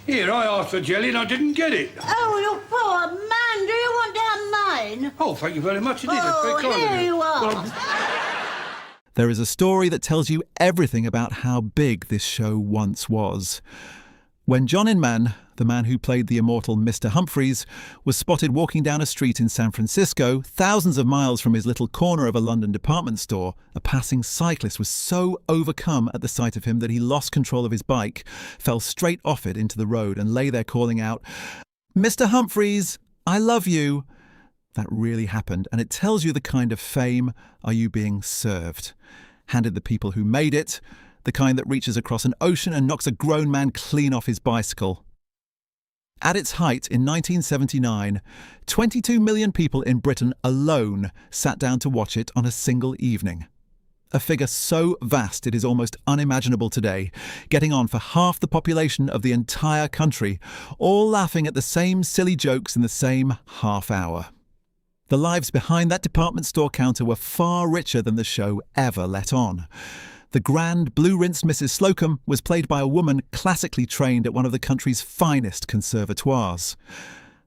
Here, I asked for jelly and I didn't get it. Oh, you poor man. Do you want to have mine? Oh, thank you very much indeed. That's Oh, very kind of here you are. Well, There is a story that tells you everything about how big this show once was. When John Inman, the man who played the immortal Mr. Humphries, was spotted walking down a street in San Francisco, thousands of miles from his little corner of a London department store, a passing cyclist was so overcome at the sight of him that he lost control of his bike, fell straight off it into the road and lay there calling out, "Mr. Humphries, I love you." That really happened, and it tells you the kind of fame are you being served. Handed the people who made it, the kind that reaches across an ocean and knocks a grown man clean off his bicycle. At its height in 1979, 22 million people in Britain alone sat down to watch it on a single evening. A figure so vast it is almost unimaginable today, getting on for half the population of the entire country, all laughing at the same silly jokes in the same half hour. The lives behind that department store counter were far richer than the show ever let on. The grand, blue-rinsed Mrs. Slocombe was played by a woman classically trained at one of the country's finest conservatoires.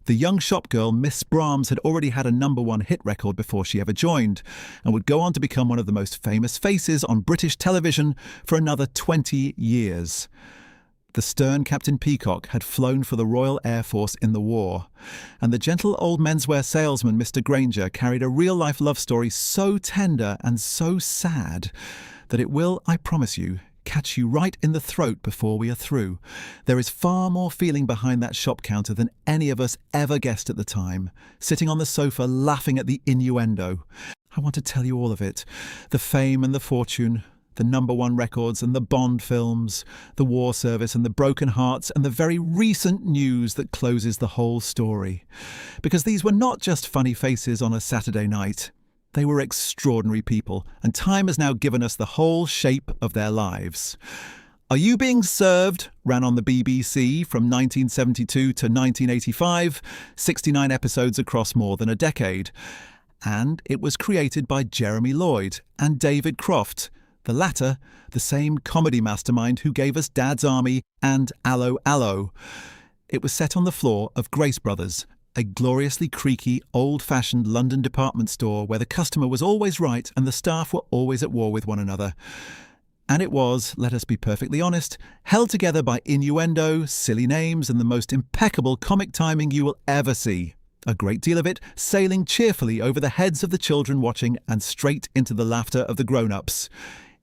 The young shopgirl Miss Brahms had already had a #1 hit record before she ever joined, and would go on to become one of the most famous faces on British television for another 20 years. The stern Captain Peacock had flown for the Royal Air Force in the war, and the gentle old menswear salesman Mr. Grainger carried a real-life love story so tender and so sad that it will, I promise you, catch you right in the throat before we are through. There is far more feeling behind that shop counter than any of us ever guessed at the time, sitting on the sofa laughing at the innuendo. I want to tell you all of it. The fame and the fortune, the #1 records and the Bond films, the war service and the broken hearts, and the very recent news that closes the whole story. Because these were not just funny faces on a Saturday night. They were extraordinary people, and time has now given us the whole shape of their lives. Are You Being Served ran on the BBC from 1972 to 1985, 69 episodes across more than a decade. And it was created by Jeremy Lloyd and David Croft, the latter the same comedy mastermind who gave us Dad's Army and Allo Allo. It was set on the floor of Grace Brothers, a gloriously creaky, old-fashioned London department store where the customer was always right and the staff were always at war with one another. And it was, let us be perfectly honest, held together by innuendo, silly names, and the most impeccable comic timing you will ever see. A great deal of it sailing cheerfully over the heads of the children watching and straight into the laughter of the grown-ups.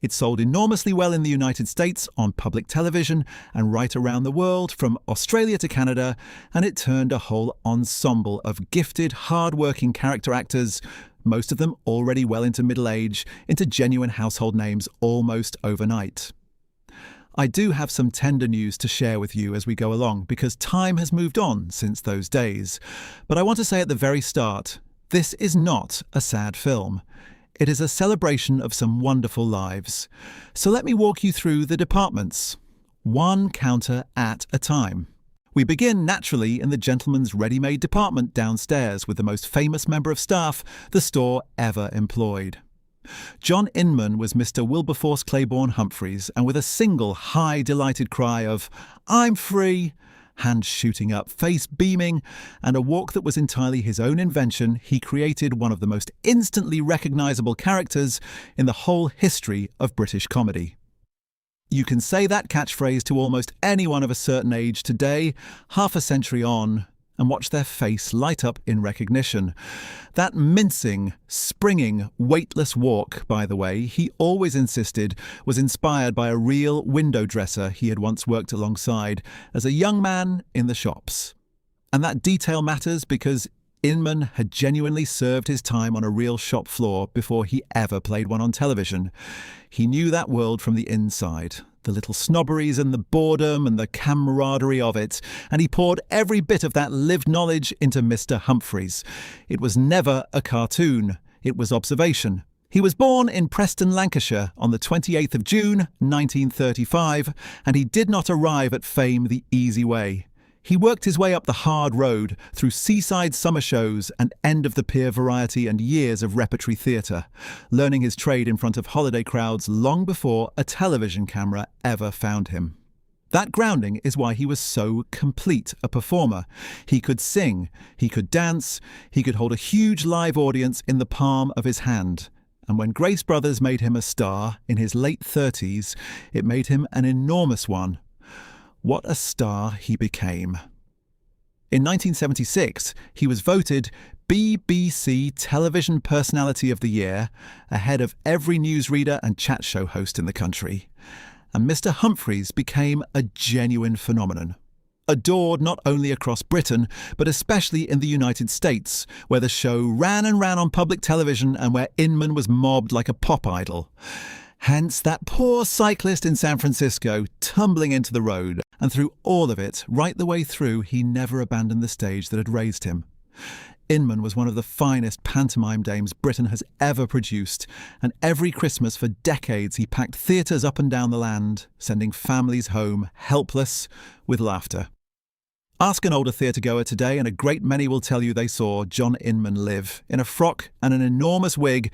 It sold enormously well in the United States on public television and right around the world, from Australia to Canada, and it turned a whole ensemble of gifted, hard-working character actors, most of them already well into middle age, into genuine household names almost overnight. I do have some tender news to share with you as we go along, because time has moved on since those days. But I want to say at the very start, this is not a sad film. It is a celebration of some wonderful lives. So let me walk you through the departments, one counter at a time. We begin naturally in the gentleman's ready-made department downstairs with the most famous member of staff the store ever employed. John Inman was Mr. Wilberforce Claiborne Humphries, and with a single high delighted cry of "I'm free," hands shooting up, face beaming, and a walk that was entirely his own invention, he created one of the most instantly recognisable characters in the whole history of British comedy. You can say that catchphrase to almost anyone of a certain age today, half a century on, and watch their face light up in recognition. That mincing, springing, weightless walk, by the way, he always insisted was inspired by a real window dresser he had once worked alongside as a young man in the shops. And that detail matters because Inman had genuinely served his time on a real shop floor before he ever played one on television. He knew that world from the inside, the little snobberies and the boredom and the camaraderie of it, and he poured every bit of that lived knowledge into Mr. Humphries. It was never a cartoon, it was observation. He was born in Preston, Lancashire on the 28th of June, 1935, and he did not arrive at fame the easy way. He worked his way up the hard road through seaside summer shows and end-of-the-pier variety and years of repertory theatre, learning his trade in front of holiday crowds long before a television camera ever found him. That grounding is why he was so complete a performer. He could sing, he could dance, he could hold a huge live audience in the palm of his hand. And when Grace Brothers made him a star in his late 30s, it made him an enormous one. What a star he became. In 1976, he was voted BBC Television Personality of the Year, ahead of every newsreader and chat show host in the country. And Mr. Humphries became a genuine phenomenon. Adored not only across Britain, but especially in the United States, where the show ran and ran on public television and where Inman was mobbed like a pop idol. Hence that poor cyclist in San Francisco tumbling into the road. And through all of it, right the way through, he never abandoned the stage that had raised him. Inman was one of the finest pantomime dames Britain has ever produced, and every Christmas for decades he packed theatres up and down the land, sending families home helpless with laughter. Ask an older theatre-goer today and a great many will tell you they saw John Inman live in a frock and an enormous wig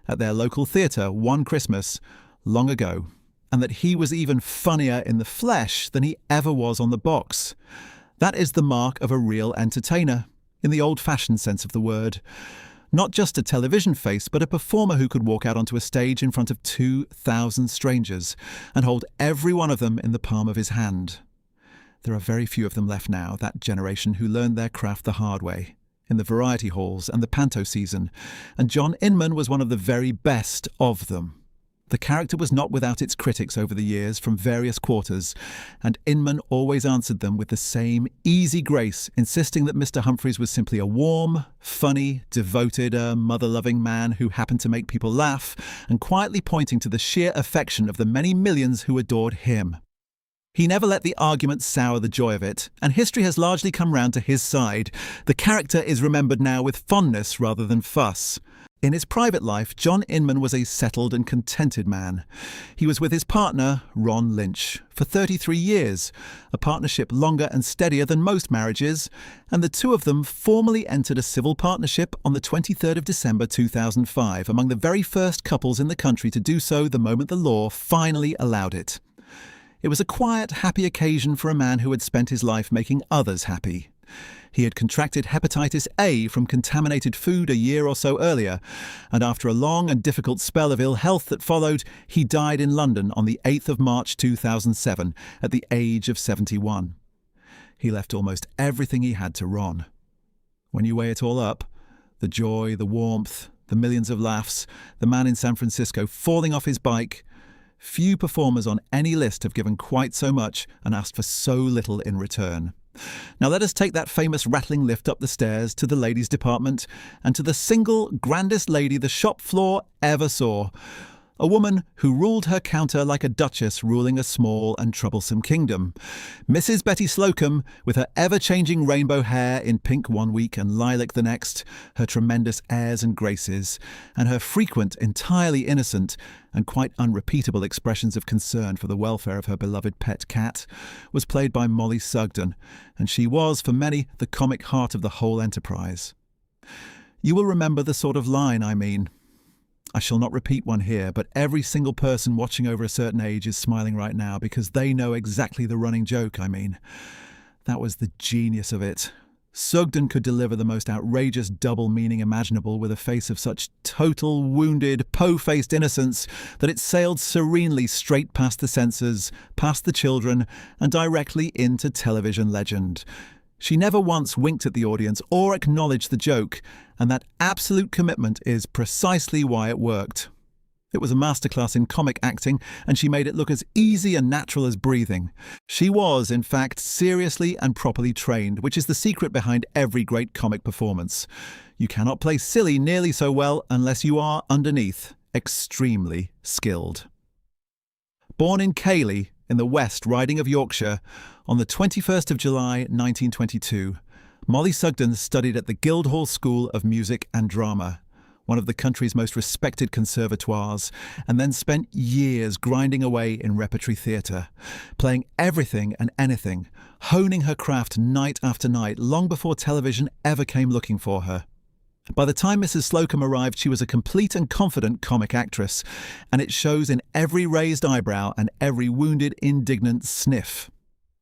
at their local theatre one Christmas long ago, and that he was even funnier in the flesh than he ever was on the box. That is the mark of a real entertainer, in the old-fashioned sense of the word. Not just a television face, but a performer who could walk out onto a stage in front of 2,000 strangers and hold every one of them in the palm of his hand. There are very few of them left now, that generation who learned their craft the hard way, in the variety halls and the panto season, and John Inman was one of the very best of them. The character was not without its critics over the years from various quarters, and Inman always answered them with the same easy grace, insisting that Mr. Humphries was simply a warm, funny, devoted, mother-loving man who happened to make people laugh, and quietly pointing to the sheer affection of the many millions who adored him. He never let the argument sour the joy of it, and history has largely come round to his side. The character is remembered now with fondness rather than fuss. In his private life, John Inman was a settled and contented man. He was with his partner, Ron Lynch, for 33 years, a partnership longer and steadier than most marriages, and the two of them formally entered a civil partnership on the 23rd of December 2005, among the very first couples in the country to do so the moment the law finally allowed it. It was a quiet, happy occasion for a man who had spent his life making others happy. He had contracted hepatitis A from contaminated food a year or so earlier, and after a long and difficult spell of ill health that followed, he died in London on the 8th of March 2007 at the age of 71. He left almost everything he had to Ron. When you weigh it all up, the joy, the warmth, the millions of laughs, the man in San Francisco falling off his bike, few performers on any list have given quite so much and asked for so little in return. Now let us take that famous rattling lift up the stairs to the ladies' department and to the single grandest lady the shop floor ever saw. A woman who ruled her counter like a duchess ruling a small and troublesome kingdom. Mrs. Betty Slocombe, with her ever-changing rainbow hair in pink one week and lilac the next, her tremendous airs and graces, and her frequent, entirely innocent, and quite unrepeatable expressions of concern for the welfare of her beloved pet cat, was played by Mollie Sugden, and she was, for many, the comic heart of the whole enterprise. You will remember the sort of line I mean. I shall not repeat one here, but every single person watching over a certain age is smiling right now because they know exactly the running joke I mean. That was the genius of it. Sugden could deliver the most outrageous double meaning imaginable with a face of such total, wounded, po-faced innocence that it sailed serenely straight past the censors, past the children, and directly into television legend. She never once winked at the audience or acknowledged the joke, and that absolute commitment is precisely why it worked. It was a masterclass in comic acting, and she made it look as easy and natural as breathing. She was, in fact, seriously and properly trained, which is the secret behind every great comic performance. You cannot play silly nearly so well unless you are, underneath, extremely skilled. Born in Cayley, in the West Riding of Yorkshire, on the 21st of July 1922, Mollie Sugden studied at the Guildhall School of Music and Drama, one of the country's most respected conservatoires, and then spent years grinding away in repertory theatre, playing everything and anything, honing her craft night after night, long before television ever came looking for her. By the time Mrs. Slocombe arrived, she was a complete and confident comic actress, and it shows in every raised eyebrow and every wounded, indignant sniff.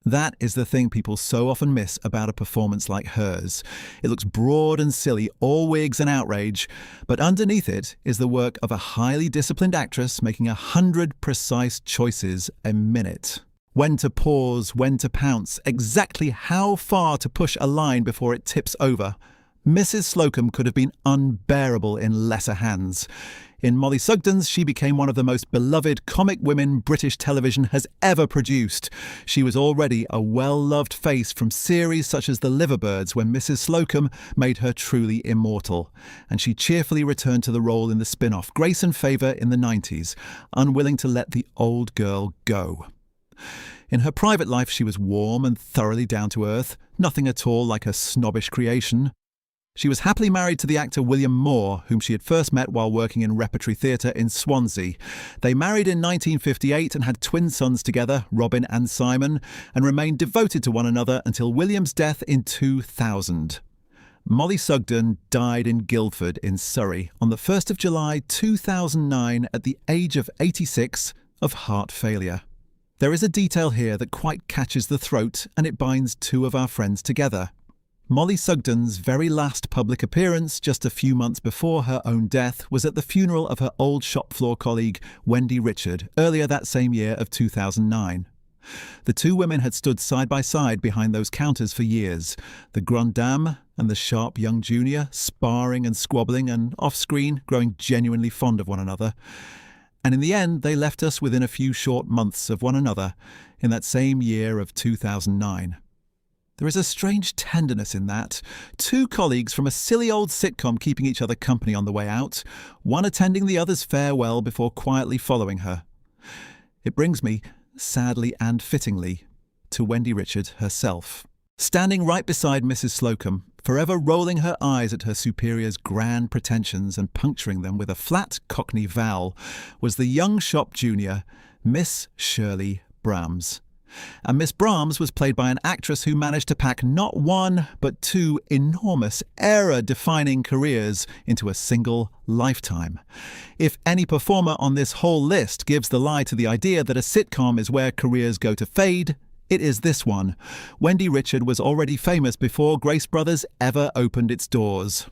That is the thing people so often miss about a performance like hers. It looks broad and silly, all wigs and outrage, but underneath it is the work of a highly disciplined actress making 100 precise choices a minute. When to pause, when to pounce, exactly how far to push a line before it tips over. Mrs. Slocombe could have been unbearable in lesser hands. In Mollie Sugden's, she became one of the most beloved comic women British television has ever produced. She was already a well-loved face from series such as The Liverbirds when Mrs. Slocombe made her truly immortal. And she cheerfully returned to the role in the spin-off Grace and Favour in the 90s, unwilling to let the old girl go. In her private life, she was warm and thoroughly down to earth, nothing at all like a snobbish creation. She was happily married to the actor William Moore, whom she had first met while working in repertory theatre in Swansea. They married in 1958 and had twin sons together, Robin and Simon, and remained devoted to one another until William's death in 2000. Mollie Sugden died in Guildford in Surrey on the 1st of July 2009 at the age of 86 of heart failure. There is a detail here that quite catches the throat, and it binds two of our friends together. Mollie Sugden's very last public appearance, just a few months before her own death, was at the funeral of her old shop floor colleague, Wendy Richard, earlier that same year of 2009. The two women had stood side by side behind those counters for years, the grande dame and the sharp young junior, sparring and squabbling and, off-screen, growing genuinely fond of one another. And in the end, they left us within a few short months of one another in that same year of 2009. There is a strange tenderness in that. Two colleagues from a silly old sitcom keeping each other company on the way out, one attending the other's farewell before quietly following her. It brings me, sadly and fittingly, to Wendy Richard herself. Standing right beside Mrs. Slocombe, forever rolling her eyes at her superior's grand pretensions and puncturing them with a flat Cockney vowel, was the young shop junior, Miss Shirley Brahms. And Miss Brahms was played by an actress who managed to pack not one, but two enormous, era-defining careers into a single lifetime. If any performer on this whole list gives the lie to the idea that a sitcom is where careers go to fade, it is this one. Wendy Richard was already famous before Grace Brothers ever opened its doors.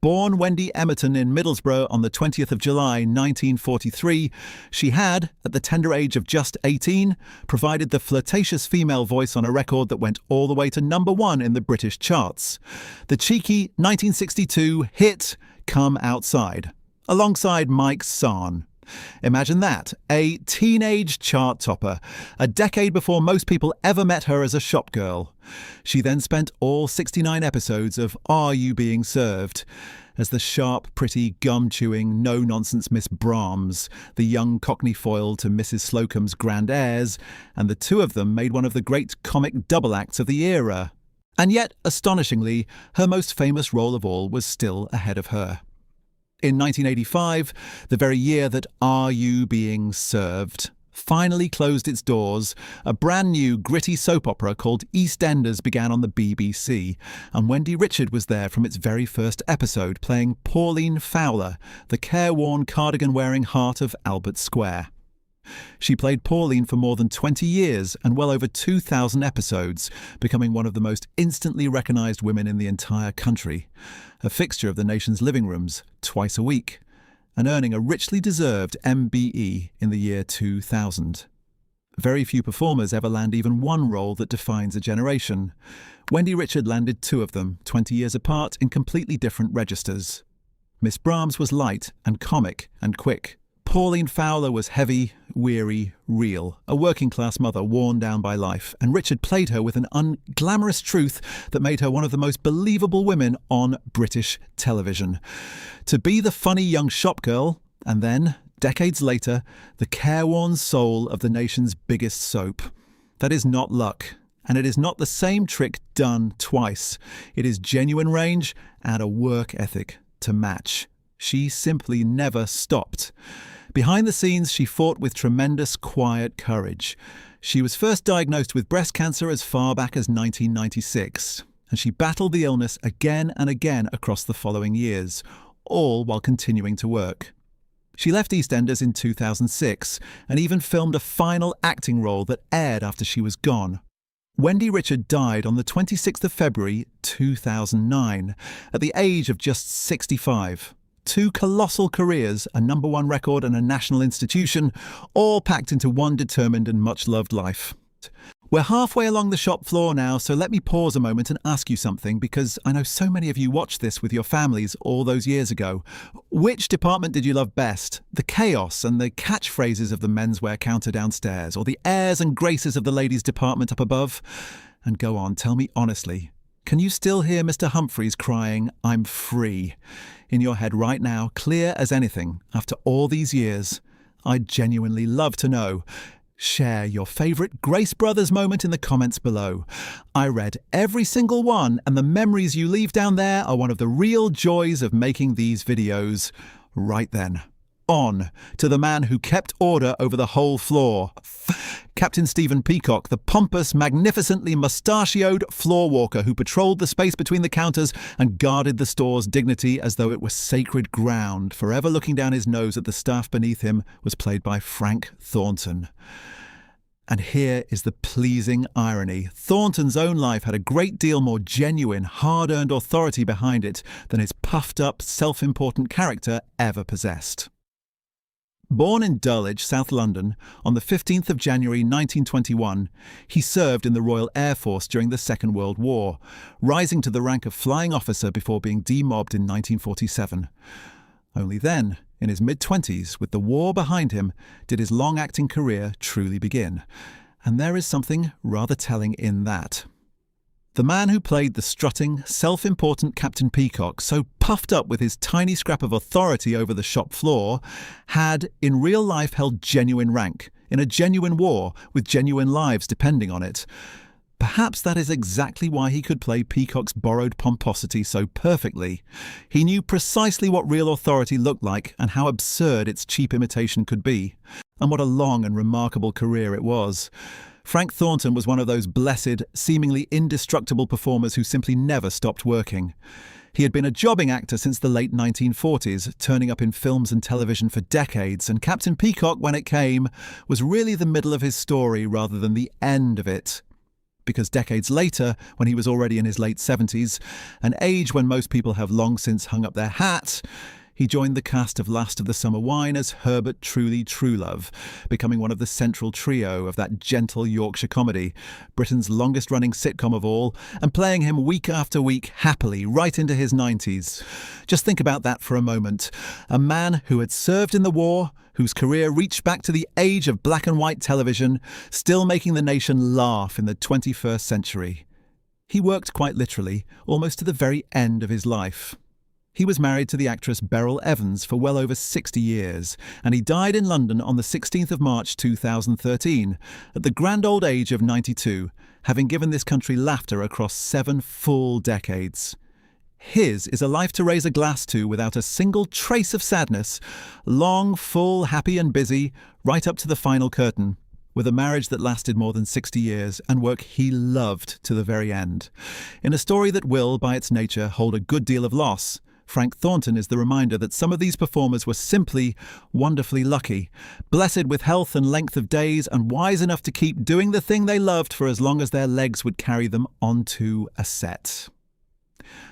Born Wendy Emerton in Middlesbrough on the 20th of July 1943, she had, at the tender age of just 18, provided the flirtatious female voice on a record that went all the way to number one in the British charts. The cheeky 1962 hit Come Outside, alongside Mike's Sarn. Imagine that, a teenage chart topper, a decade before most people ever met her as a shop girl. She then spent all 69 episodes of Are You Being Served? As the sharp, pretty, gum-chewing, no-nonsense Miss Brahms, the young Cockney foil to Mrs. Slocombe's grand heirs, and the two of them made one of the great comic double acts of the era. And yet, astonishingly, her most famous role of all was still ahead of her. In 1985, the very year that Are You Being Served finally closed its doors, a brand new gritty soap opera called EastEnders began on the BBC, and Wendy Richard was there from its very first episode, playing Pauline Fowler, the careworn cardigan-wearing heart of Albert Square. She played Pauline for more than 20 years and well over 2,000 episodes, becoming one of the most instantly recognised women in the entire country, a fixture of the nation's living rooms twice a week, and earning a richly deserved MBE in the year 2000. Very few performers ever land even one role that defines a generation. Wendy Richard landed two of them, 20 years apart, in completely different registers. Miss Brahms was light and comic and quick. Pauline Fowler was heavy, weary, real, a working-class mother worn down by life, and Richard played her with an unglamorous truth that made her one of the most believable women on British television. To be the funny young shop girl, and then, decades later, the careworn soul of the nation's biggest soap. That is not luck, and it is not the same trick done twice. It is genuine range and a work ethic to match. She simply never stopped. Behind the scenes, she fought with tremendous, quiet courage. She was first diagnosed with breast cancer as far back as 1996, and she battled the illness again and again across the following years, all while continuing to work. She left EastEnders in 2006 and even filmed a final acting role that aired after she was gone. Wendy Richard died on the 26th of February 2009 at the age of just 65. Two colossal careers, a #1 record and a national institution, all packed into one determined and much-loved life. We're halfway along the shop floor now, so let me pause a moment and ask you something, because I know so many of you watched this with your families all those years ago. Which department did you love best? The chaos and the catchphrases of the menswear counter downstairs, or the airs and graces of the ladies' department up above? And go on, tell me honestly, can you still hear Mr. Humphries crying, "I'm free," in your head right now, clear as anything, after all these years? I'd genuinely love to know. Share your favourite Grace Brothers moment in the comments below. I read every single one, and the memories you leave down there are one of the real joys of making these videos. Right then, on to the man who kept order over the whole floor. Captain Stephen Peacock, the pompous, magnificently mustachioed floor walker who patrolled the space between the counters and guarded the store's dignity as though it were sacred ground, forever looking down his nose at the staff beneath him, was played by Frank Thornton. And here is the pleasing irony. Thornton's own life had a great deal more genuine, hard-earned authority behind it than his puffed-up, self-important character ever possessed. Born in Dulwich, South London, on the 15th of January 1921, he served in the Royal Air Force during the Second World War, rising to the rank of flying officer before being demobbed in 1947. Only then, in his mid-20s, with the war behind him, did his long-acting career truly begin. And there is something rather telling in that. The man who played the strutting, self-important Captain Peacock, so puffed up with his tiny scrap of authority over the shop floor, had, in real life, held genuine rank, in a genuine war, with genuine lives depending on it. Perhaps that is exactly why he could play Peacock's borrowed pomposity so perfectly. He knew precisely what real authority looked like and how absurd its cheap imitation could be. And what a long and remarkable career it was. Frank Thornton was one of those blessed, seemingly indestructible performers who simply never stopped working. He had been a jobbing actor since the late 1940s, turning up in films and television for decades, and Captain Peacock, when it came, was really the middle of his story rather than the end of it. Because decades later, when he was already in his late 70s, an age when most people have long since hung up their hat, he joined the cast of Last of the Summer Wine as Herbert Truly Truelove, becoming one of the central trio of that gentle Yorkshire comedy, Britain's longest-running sitcom of all, and playing him week after week happily right into his 90s. Just think about that for a moment. A man who had served in the war, whose career reached back to the age of black and white television, still making the nation laugh in the 21st century. He worked quite literally, almost to the very end of his life. He was married to the actress Beryl Evans for well over 60 years, and he died in London on the 16th of March 2013, at the grand old age of 92, having given this country laughter across 7 full decades. His is a life to raise a glass to without a single trace of sadness, long, full, happy and busy, right up to the final curtain, with a marriage that lasted more than 60 years and work he loved to the very end. In a story that will, by its nature, hold a good deal of loss, Frank Thornton is the reminder that some of these performers were simply wonderfully lucky, blessed with health and length of days, and wise enough to keep doing the thing they loved for as long as their legs would carry them onto a set.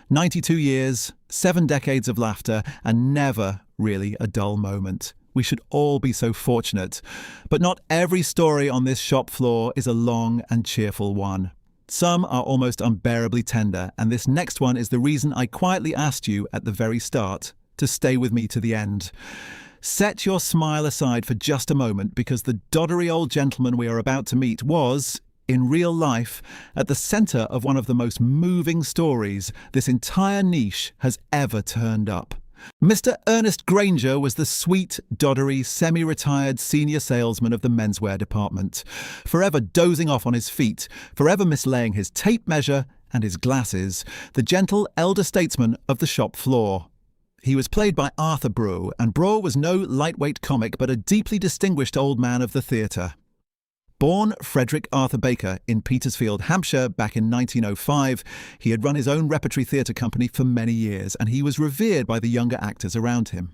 92 years, 7 decades of laughter, and never really a dull moment. We should all be so fortunate. But not every story on this shop floor is a long and cheerful one. Some are almost unbearably tender, and this next one is the reason I quietly asked you at the very start to stay with me to the end. Set your smile aside for just a moment, because the doddery old gentleman we are about to meet was, in real life, at the centre of one of the most moving stories this entire niche has ever turned up. Mr. Ernest Grainger was the sweet, doddery, semi-retired senior salesman of the menswear department, forever dozing off on his feet, forever mislaying his tape measure and his glasses, the gentle elder statesman of the shop floor. He was played by Arthur Brough, and Brough was no lightweight comic but a deeply distinguished old man of the theatre. Born Frederick Arthur Baker in Petersfield, Hampshire, back in 1905, he had run his own repertory theatre company for many years, and he was revered by the younger actors around him.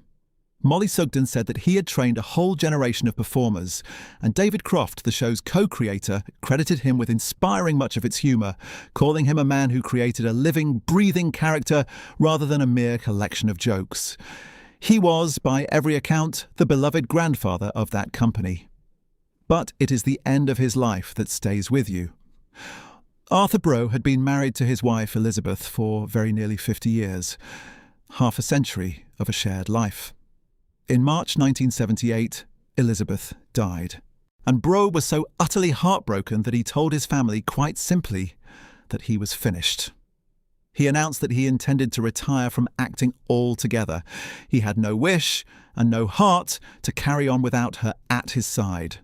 Mollie Sugden said that he had trained a whole generation of performers, and David Croft, the show's co-creator, credited him with inspiring much of its humour, calling him a man who created a living, breathing character rather than a mere collection of jokes. He was, by every account, the beloved grandfather of that company. But it is the end of his life that stays with you. Arthur Brough had been married to his wife Elizabeth for very nearly 50 years, half a century of a shared life. In March 1978, Elizabeth died, and Brough was so utterly heartbroken that he told his family quite simply that he was finished. He announced that he intended to retire from acting altogether. He had no wish and no heart to carry on without her at his side.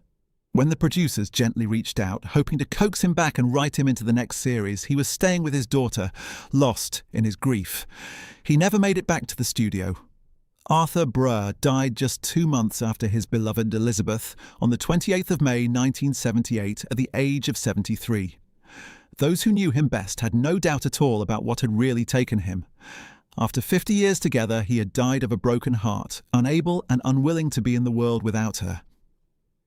When the producers gently reached out, hoping to coax him back and write him into the next series, he was staying with his daughter, lost in his grief. He never made it back to the studio. Arthur Brough died just 2 months after his beloved Elizabeth on the 28th of May 1978 at the age of 73. Those who knew him best had no doubt at all about what had really taken him. After 50 years together, he had died of a broken heart, unable and unwilling to be in the world without her.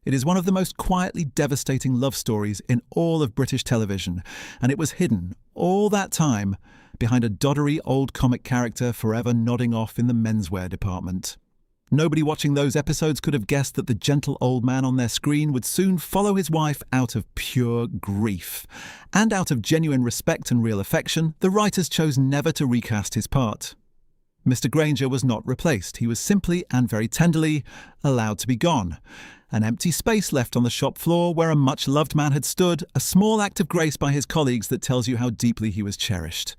It is one of the most quietly devastating love stories in all of British television, and it was hidden, all that time, behind a doddery old comic character forever nodding off in the menswear department. Nobody watching those episodes could have guessed that the gentle old man on their screen would soon follow his wife out of pure grief. And out of genuine respect and real affection, the writers chose never to recast his part. Mr. Grainger was not replaced. He was simply and very tenderly allowed to be gone. An empty space left on the shop floor where a much-loved man had stood, a small act of grace by his colleagues that tells you how deeply he was cherished.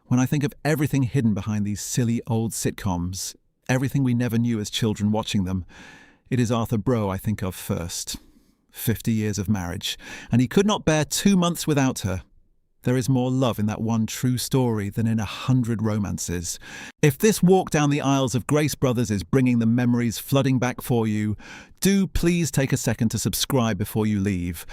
When I think of everything hidden behind these silly old sitcoms, everything we never knew as children watching them, it is Arthur Brough I think of first. 50 years of marriage, and he could not bear 2 months without her. There is more love in that one true story than in 100 romances. If this walk down the aisles of Grace Brothers is bringing the memories flooding back for you, do please take a second to subscribe before you leave.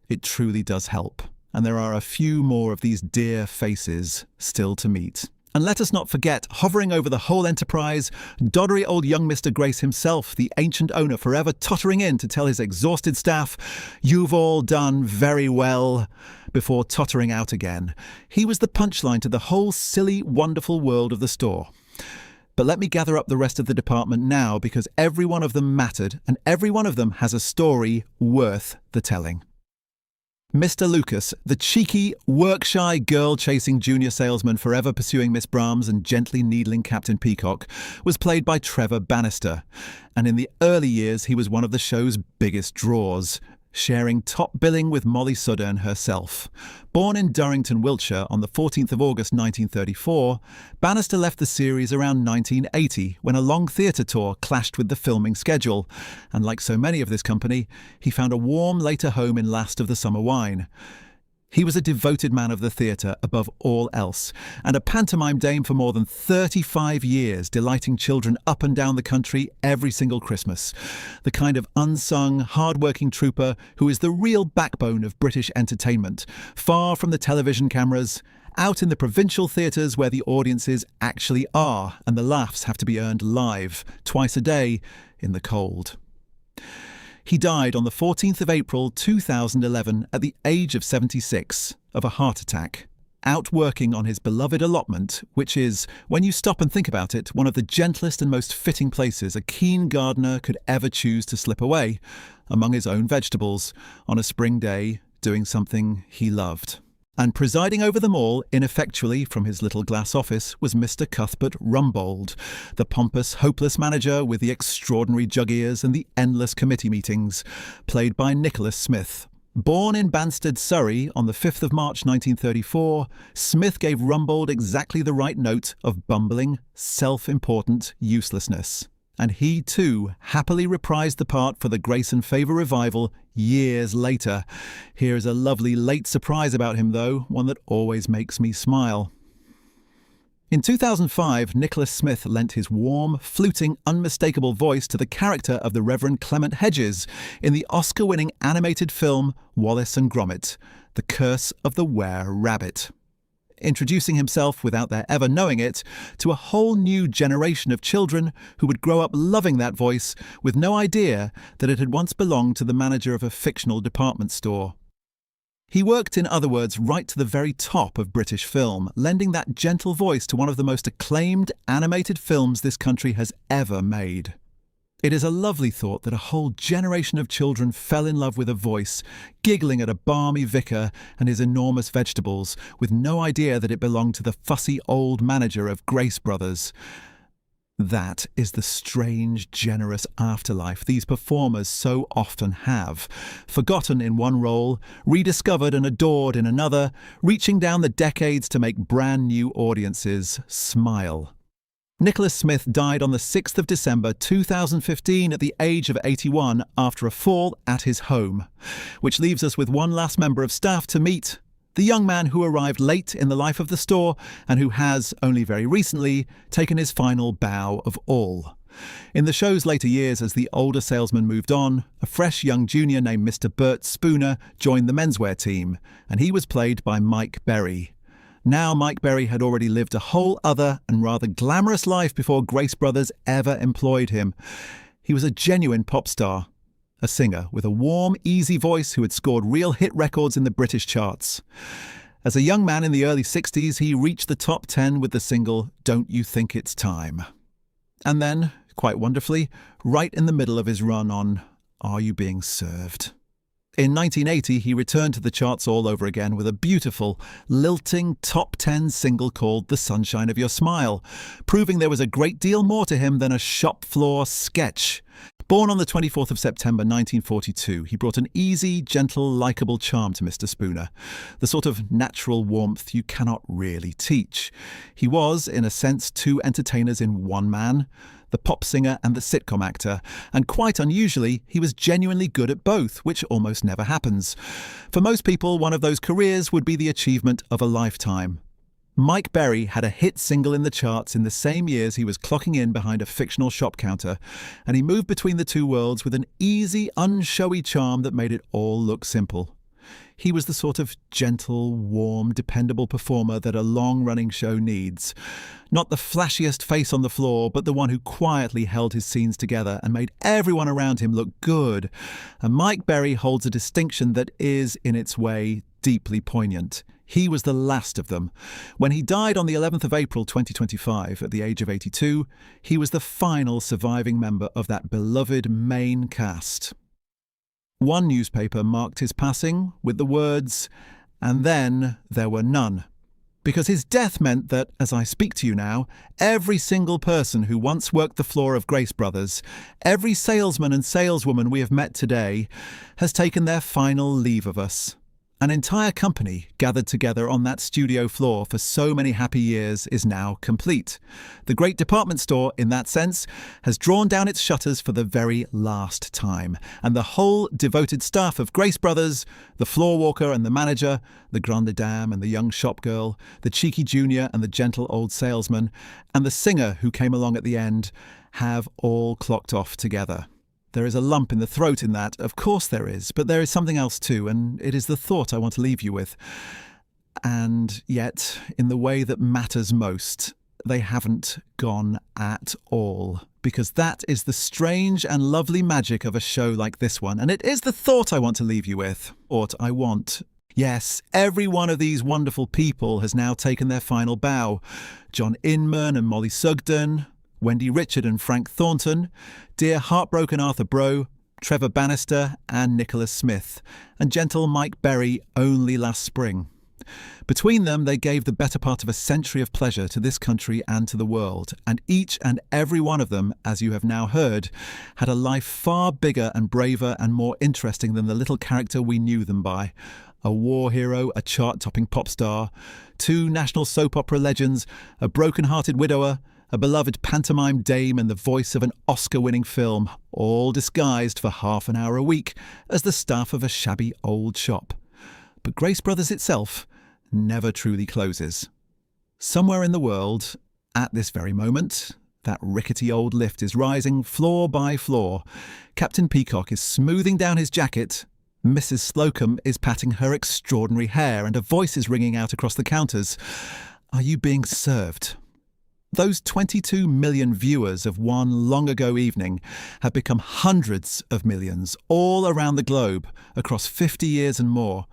It truly does help, and there are a few more of these dear faces still to meet. And let us not forget, hovering over the whole enterprise, doddery old young Mr. Grace himself, the ancient owner forever tottering in to tell his exhausted staff, "You've all done very well," before tottering out again. He was the punchline to the whole silly, wonderful world of the store. But let me gather up the rest of the department now, because every one of them mattered, and every one of them has a story worth the telling. Mr. Lucas, the cheeky, work-shy, girl-chasing junior salesman forever pursuing Miss Brahms and gently needling Captain Peacock, was played by Trevor Bannister, and in the early years he was one of the show's biggest draws, sharing top billing with Mollie Sugden herself. Born in Durrington, Wiltshire on the 14th of August 1934, Bannister left the series around 1980 when a long theatre tour clashed with the filming schedule, and like so many of this company, he found a warm later home in Last of the Summer Wine. He was a devoted man of the theatre above all else, and a pantomime dame for more than 35 years, delighting children up and down the country every single Christmas. The kind of unsung, hard-working trooper who is the real backbone of British entertainment, far from the television cameras, out in the provincial theatres where the audiences actually are, and the laughs have to be earned live, twice a day, in the cold. He died on the 14th of April 2011 at the age of 76 of a heart attack, out working on his beloved allotment, which is, when you stop and think about it, one of the gentlest and most fitting places a keen gardener could ever choose to slip away, among his own vegetables, on a spring day, doing something he loved. And presiding over them all, ineffectually from his little glass office, was Mr. Cuthbert Rumbold, the pompous, hopeless manager with the extraordinary jug ears and the endless committee meetings, played by Nicholas Smith. Born in Banstead, Surrey, on the 5th of March 1934, Smith gave Rumbold exactly the right note of bumbling, self-important uselessness. And he, too, happily reprised the part for the Grace and Favour revival years later. Here is a lovely late surprise about him, though, one that always makes me smile. In 2005, Nicholas Smith lent his warm, fluting, unmistakable voice to the character of the Reverend Clement Hedges in the Oscar-winning animated film Wallace and Gromit, The Curse of the Were Rabbit. introducing himself, without their ever knowing it, to a whole new generation of children who would grow up loving that voice with no idea that it had once belonged to the manager of a fictional department store. He worked, in other words, right to the very top of British film, lending that gentle voice to one of the most acclaimed animated films this country has ever made. It is a lovely thought that a whole generation of children fell in love with a voice, giggling at a balmy vicar and his enormous vegetables, with no idea that it belonged to the fussy old manager of Grace Brothers. That is the strange, generous afterlife these performers so often have, forgotten in one role, rediscovered and adored in another, reaching down the decades to make brand new audiences smile. Nicholas Smith died on the 6th of December 2015 at the age of 81 after a fall at his home, which leaves us with one last member of staff to meet, the young man who arrived late in the life of the store and who has, only very recently, taken his final bow of all. In the show's later years, as the older salesman moved on, a fresh young junior named Mr. Bert Spooner joined the menswear team, and he was played by Mike Berry. Now Mike Berry had already lived a whole other and rather glamorous life before Grace Brothers ever employed him. He was a genuine pop star, a singer with a warm, easy voice who had scored real hit records in the British charts. As a young man in the early 60s, he reached the top 10 with the single Don't You Think It's Time. And then, quite wonderfully, right in the middle of his run on Are You Being Served? In 1980, he returned to the charts all over again with a beautiful, lilting top 10 single called The Sunshine of Your Smile, proving there was a great deal more to him than a shop floor sketch. Born on the 24th of September 1942, he brought an easy, gentle, likeable charm to Mr. Spooner, the sort of natural warmth you cannot really teach. He was, in a sense, two entertainers in one man, the pop singer and the sitcom actor, and quite unusually, he was genuinely good at both, which almost never happens. For most people, one of those careers would be the achievement of a lifetime. Mike Berry had a hit single in the charts in the same years he was clocking in behind a fictional shop counter, and he moved between the two worlds with an easy, unshowy charm that made it all look simple. He was the sort of gentle, warm, dependable performer that a long-running show needs. Not the flashiest face on the floor, but the one who quietly held his scenes together and made everyone around him look good. And Mike Berry holds a distinction that is, in its way, deeply poignant. He was the last of them. When he died on the 11th of April 2025 at the age of 82, he was the final surviving member of that beloved main cast. One newspaper marked his passing with the words, "And then there were none." Because his death meant that, as I speak to you now, every single person who once worked the floor of Grace Brothers, every salesman and saleswoman we have met today, has taken their final leave of us. An entire company gathered together on that studio floor for so many happy years is now complete. The great department store, in that sense, has drawn down its shutters for the very last time, and the whole devoted staff of Grace Brothers, the floor walker and the manager, the grande dame and the young shop girl, the cheeky junior and the gentle old salesman, and the singer who came along at the end, have all clocked off together. There is a lump in the throat in that, of course there is, but there is something else too, and it is the thought I want to leave you with. And yet, in the way that matters most, they haven't gone at all, because that is the strange and lovely magic of a show like this one, and it is the thought I want to leave you with. Yes, every one of these wonderful people has now taken their final bow. John Inman and Mollie Sugden, Wendy Richard and Frank Thornton, dear heartbroken Arthur Brough, Trevor Bannister and Nicholas Smith, and gentle Mike Berry only last spring. Between them, they gave the better part of a century of pleasure to this country and to the world, and each and every one of them, as you have now heard, had a life far bigger and braver and more interesting than the little character we knew them by. A war hero, a chart-topping pop star, two national soap opera legends, a broken-hearted widower, a beloved pantomime dame and the voice of an Oscar-winning film, all disguised for half an hour a week as the staff of a shabby old shop. But Grace Brothers itself never truly closes. Somewhere in the world, at this very moment, that rickety old lift is rising floor by floor. Captain Peacock is smoothing down his jacket, Mrs. Slocombe is patting her extraordinary hair and a voice is ringing out across the counters. Are you being served? Those 22 million viewers of one long-ago evening have become hundreds of millions all around the globe across 50 years and more.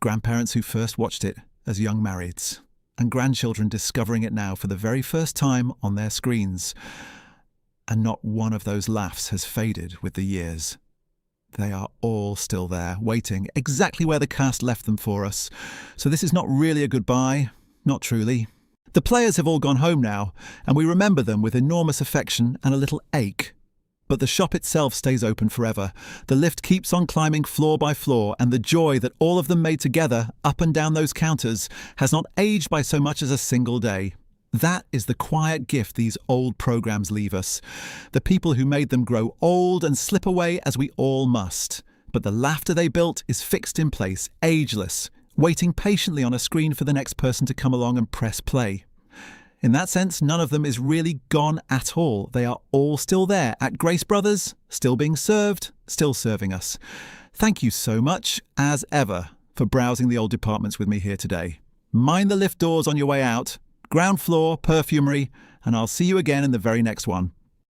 Grandparents who first watched it as young marrieds, and grandchildren discovering it now for the very first time on their screens. And not one of those laughs has faded with the years. They are all still there, waiting exactly where the cast left them for us. So this is not really a goodbye, not truly. The players have all gone home now, and we remember them with enormous affection and a little ache. But the shop itself stays open forever. The lift keeps on climbing floor by floor, and the joy that all of them made together up and down those counters has not aged by so much as a single day. That is the quiet gift these old programmes leave us. The people who made them grow old and slip away as we all must. But the laughter they built is fixed in place, ageless, waiting patiently on a screen for the next person to come along and press play. In that sense, none of them is really gone at all. They are all still there at Grace Brothers, still being served, still serving us. Thank you so much, as ever, for browsing the old departments with me here today. Mind the lift doors on your way out. Ground floor, perfumery, and I'll see you again in the very next one.